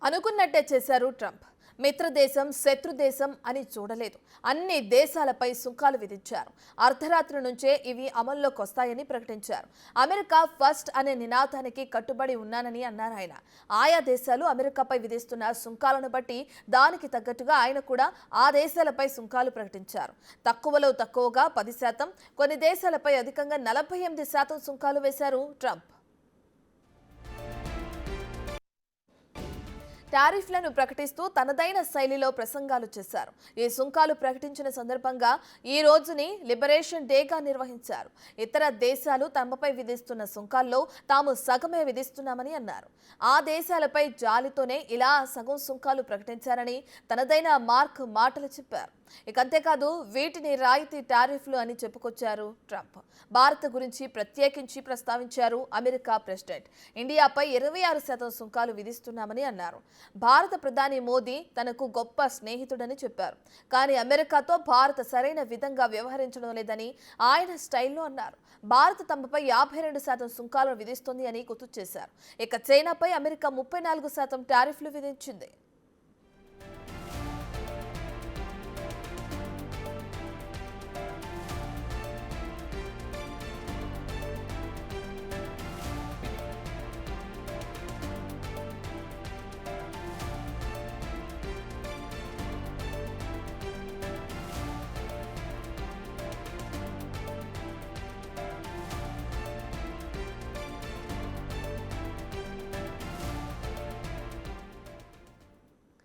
అనుకున్నట్టే చేశారు ట్రంప్. మిత్రదేశం శత్రుదేశం అని చూడలేదు. అన్ని దేశాలపై సుంకాలు విధించారు. అర్ధరాత్రి నుంచే ఇవి అమల్లోకి వస్తాయని ప్రకటించారు. అమెరికా ఫస్ట్ అనే నినాదానికి కట్టుబడి ఉన్నానని అన్నారు ఆయన. ఆయా దేశాలు అమెరికాపై విధిస్తున్న సుంకాలను బట్టి దానికి తగ్గట్టుగా ఆయన కూడా ఆ దేశాలపై సుంకాలు ప్రకటించారు. తక్కువలో తక్కువగా 10%, కొన్ని దేశాలపై అధికంగా 48% సుంకాలు వేశారు ట్రంప్. టారిఫ్లను ప్రకటిస్తూ తనదైన శైలిలో ప్రసంగాలు చేశారు. ఈ సుంకాలు ప్రకటించిన సందర్భంగా ఈ రోజుని లిబరేషన్ డేగా నిర్వహించారు. ఇతర దేశాలు తమపై విధిస్తున్న సుంకాల్లో తాము సగమే విధిస్తున్నామని అన్నారు. ఆ దేశాలపై జాలితోనే ఇలా సగం సుంకాలు ప్రకటించారని తనదైన మార్క్ మాటలు చెప్పారు. ఇక అంతేకాదు, వీటిని రాయితీ టారిఫ్లు అని చెప్పుకొచ్చారు ట్రంప్. భారత్ గురించి ప్రత్యేకించి ప్రస్తావించారు అమెరికా ప్రెసిడెంట్. ఇండియాపై 26% సుంకాలు విధిస్తున్నామని అన్నారు. భారత ప్రధాని మోదీ తనకు గొప్ప స్నేహితుడని చెప్పారు. కానీ అమెరికాతో భారత్ సరైన విధంగా వ్యవహరించడం లేదని ఆయన స్టైల్లో అన్నారు. భారత్ తమపై 52% సుంకాలను విధిస్తోంది అని గుర్తు చేశారు. ఇక చైనాపై అమెరికా 34% టారిఫ్లు విధించింది.